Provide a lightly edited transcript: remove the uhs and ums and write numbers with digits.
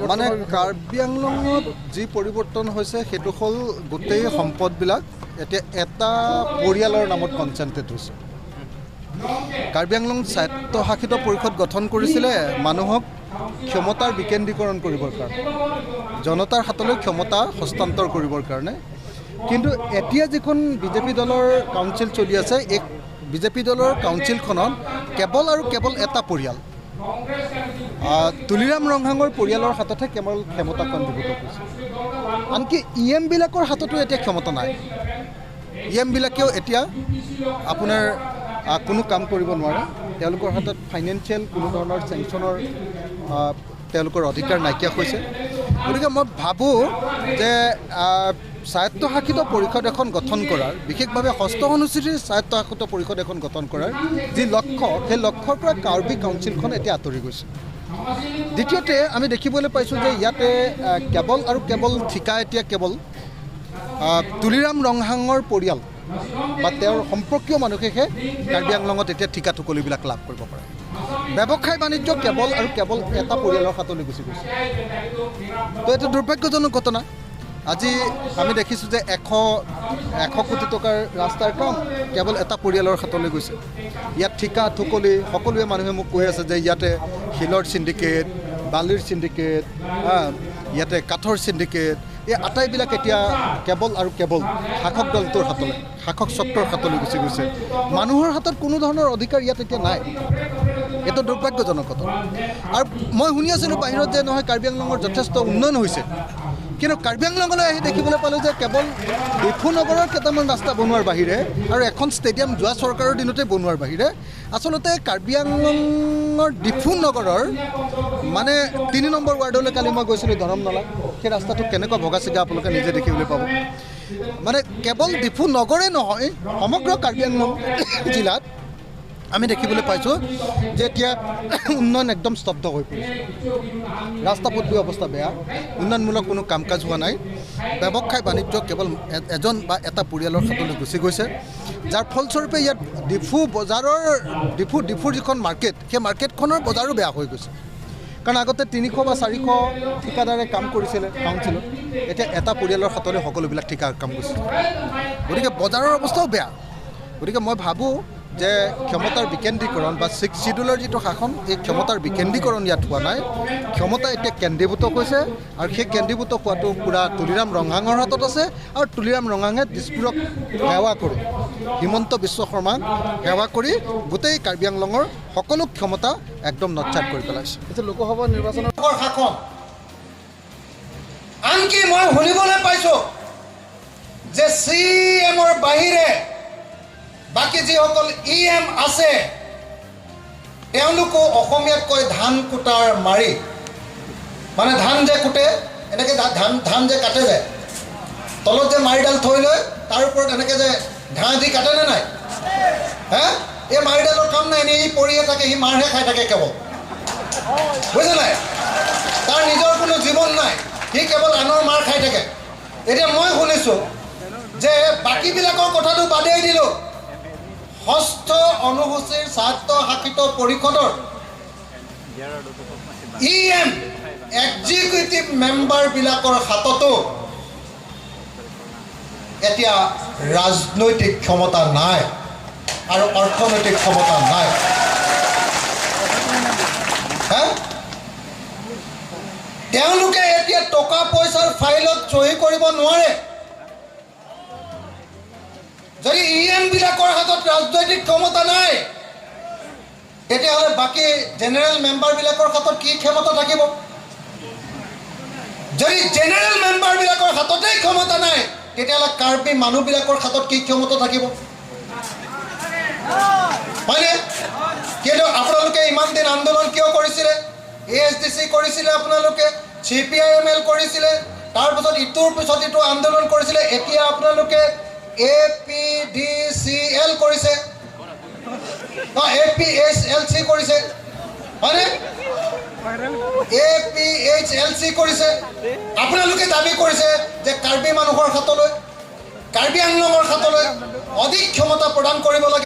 মানে কাৰ্বি আংলঙত যি পৰিৱৰ্তন হৈছে সেইটো হ'ল গোটেই সম্পদবিলাক এতিয়া এটা পৰিয়ালৰ নামত কনচেন্ট্ৰেট হৈছে। কাৰ্বি আংলং স্বায়ত্তশাসিত পৰিষদ গঠন কৰিছিলে মানুহক ক্ষমতাৰ বিকেন্দ্ৰীকৰণ কৰিবৰ কাৰণে, জনতাৰ হাতলৈ ক্ষমতা হস্তান্তৰ কৰিবৰ কাৰণে। কিন্তু এতিয়া যিখন বিজেপি দলৰ কাউন্সিল চলি আছে, এই বিজেপি দলৰ কাউন্সিলখনত কেৱল আৰু কেৱল এটা পৰিয়াল, তুলিৰাম ৰংহাঙৰ পৰিয়ালৰ হাততহে কেৱল ক্ষমতা কেন্দ্ৰীভূত হৈছে। আনকি EM-বিলাকৰ হাততো এতিয়া ক্ষমতা নাই। EM-বিলাকেও এতিয়া আপোনাৰ কোনো কাম কৰিব নোৱাৰে। তেওঁলোকৰ হাতত ফাইনেন্সিয়েল কোনো ধৰণৰ চেংচনৰ তেওঁলোকৰ অধিকাৰ নাইকিয়া হৈছে। গতিকে মই ভাবোঁ যে স্বায়ত্তশাসিত পৰিষদ এখন গঠন কৰাৰ, বিশেষভাৱে ষষ্ঠ অনুসূচীৰ স্বায়ত্তশাসিত পৰিষদ এখন গঠন কৰাৰ যি লক্ষ্য, সেই লক্ষ্যৰ পৰা কাৰ্বি কাউন্সিলখন এতিয়া আঁতৰি গৈছে। দ্বিতীয়তে আমি দেখিবলৈ পাইছোঁ যে ইয়াতে কেৱল আৰু কেৱল ঠিকা এতিয়া কেৱল তুলিৰাম ৰংহাঙৰ পৰিয়াল বা তেওঁৰ সম্পৰ্কীয় মানুহেহে কাৰ্বি আংলঙত এতিয়া ঠিকা ঠুকলিবিলাক লাভ কৰিব পাৰে। ব্যৱসায় বাণিজ্য কেৱল আৰু কেৱল এটা পৰিয়ালৰ হাতলৈ গুচি গৈছে। তো এইটো দুৰ্ভাগ্যজনক ঘটনা। আজি আমি দেখিছোঁ যে 100 কোটি টকাৰ ৰাস্তাৰ কাম কেৱল এটা পৰিয়ালৰ হাতলৈ গৈছে। ইয়াত ঠিকা ঠুকলি সকলোৱে মানুহে মোক কৈ আছে যে ইয়াতে শিলৰ চিণ্ডিকেট, বালিৰ চিণ্ডিকেট, ইয়াতে কাঠৰ চিণ্ডিকেট, এই আটাইবিলাক এতিয়া কেৱল আৰু কেৱল শাসক দলটোৰ হাতলৈ, শাসক চক্ৰৰ হাতলৈ গুচি গৈছে। মানুহৰ হাতত কোনো ধৰণৰ অধিকাৰ ইয়াত এতিয়া নাই। এইটো দুৰ্ভাগ্যজনক ঘটনা। আৰু মই শুনি আছিলোঁ বাহিৰত যে নহয় কাৰ্বি আংলঙৰ যথেষ্ট উন্নয়ন হৈছে, কিন্তু কাৰ্বি আংলঙলৈ আহি দেখিবলৈ পালোঁ যে কেৱল ডিফু নগৰৰ কেইটামান ৰাস্তা বনোৱাৰ বাহিৰে আৰু এখন ষ্টেডিয়াম যোৱা চৰকাৰৰ দিনতে বনোৱাৰ বাহিৰে আচলতে কাৰ্বি আংলঙৰ ডিফু নগৰৰ মানে 3 নম্বৰ ৱাৰ্ডলৈ কালি মই গৈছিলোঁ ধৰমনলা, সেই ৰাস্তাটো কেনেকুৱা ভগা চিগা আপোনালোকে নিজে দেখিবলৈ পাব। মানে কেৱল ডিফু নগৰে নহয়, সমগ্ৰ কাৰ্বি আংলং জিলাত আমি দেখিবলৈ পাইছোঁ যে এতিয়া উন্নয়ন একদম স্তব্ধ হৈ পৰিছে। ৰাস্তা পদূলিৰ অৱস্থা বেয়া, উন্নয়নমূলক কোনো কাম কাজ হোৱা নাই। ব্যৱসায় বাণিজ্য কেৱল এজন বা এটা পৰিয়ালৰ হাতলৈ গুচি গৈছে, যাৰ ফলস্বৰূপে ইয়াত ডিফুৰ যিখন মাৰ্কেট, সেই মাৰ্কেটখনৰ বজাৰো বেয়া হৈ গৈছে। কাৰণ আগতে 300 বা 400 ঠিকাদাৰে কাম কৰিছিলে কাউন্সিলত, এতিয়া এটা পৰিয়ালৰ হাতলৈ সকলোবিলাক ঠিকাৰ কাম গৈছে। গতিকে বজাৰৰ অৱস্থাও বেয়া। গতিকে মই ভাবোঁ যে ক্ষমতাৰ বিকেন্দ্ৰীকৰণ বা 6 চিডুলৰ যিটো শাসন, এই ক্ষমতাৰ বিকেন্দ্ৰীকৰণ ইয়াত হোৱা নাই। ক্ষমতা এতিয়া কেন্দ্ৰীভূত হৈছে আৰু সেই কেন্দ্ৰীভূত হোৱাটো পূৰা তুলিৰাম ৰংহাঙৰ হাতত আছে। আৰু তুলিৰাম ৰংহাঙে দিছপুৰক সেৱা কৰি, হিমন্ত বিশ্ব শৰ্মাক সেৱা কৰি গোটেই কাৰ্বি আংলঙৰ সকলো ক্ষমতা একদম নৎসাত কৰি পেলাইছে। এতিয়া লোকসভা নিৰ্বাচনৰ শাসন আনকি মই শুনিবলৈ পাইছোঁ যে CM-ৰ বাহিৰে বাকী যিসকল EM আছে তেওঁলোকো অসমীয়াত কয় ধান কুটাৰ মাৰি, মানে ধান যে কুটে, এনেকৈ ধান যে কাটে যায়, তলত যে মাৰিডাল থৈ লয়, তাৰ ওপৰত এনেকৈ যে ঘাঁহ দি কাটেনে নাই? এই মাৰিডালৰ কাম নাই, এনেই পৰিয়ে থাকে, সি মাৰহে খাই থাকে কেৱল, বুজিছে নাই? তাৰ নিজৰ কোনো জীৱন নাই, সি কেৱল আনৰ মাৰ খাই থাকে। এতিয়া মই শুনিছোঁ যে বাকীবিলাকৰ কথাটো বাদেই দিলোঁ, ষষ্ঠ অনুসূচীৰ স্বায়ত্তশাসিত পৰিষদৰ EM এক্সিকিউটিভ মেম্বাৰবিলাকৰ হাততো এতিয়া ৰাজনৈতিক ক্ষমতা নাই আৰু অৰ্থনৈতিক ক্ষমতা নাই। তেওঁলোকে এতিয়া টকা পইচাৰ ফাইলত চহী কৰিব নোৱাৰে। যদি EM-বিলাকৰ হাতত ৰাজনৈতিক ক্ষমতা নাই, তেতিয়াহ'লে বাকী জেনেৰেল মেম্বাৰবিলাকৰ হাতত কি ক্ষমতা থাকিব? যদি জেনেৰেল মেম্বাৰবিলাকৰ হাততেই ক্ষমতা নাই, তেতিয়াহ'লে কাৰ্বি মানুহবিলাকৰ হাতত কি ক্ষমতা থাকিব? হয়নে? কিন্তু আপোনালোকে ইমান দিন আন্দোলন কিয় কৰিছিলে? ASDC কৰিছিলে, আপোনালোকে CPIML কৰিছিলে, তাৰপিছত ইটোৰ পিছত ইটো আন্দোলন কৰিছিলে। এতিয়া আপোনালোকে APDCL কৰিছে, APHLC কৰিছে, হয়নে? APHLC কৰিছে। আপোনালোকে দাবী কৰিছে যে কাৰ্বি মানুহৰ হাতলৈ, কাৰ্বি আংলঙৰ হাতলৈ অধিক ক্ষমতা প্ৰদান কৰিব লাগে।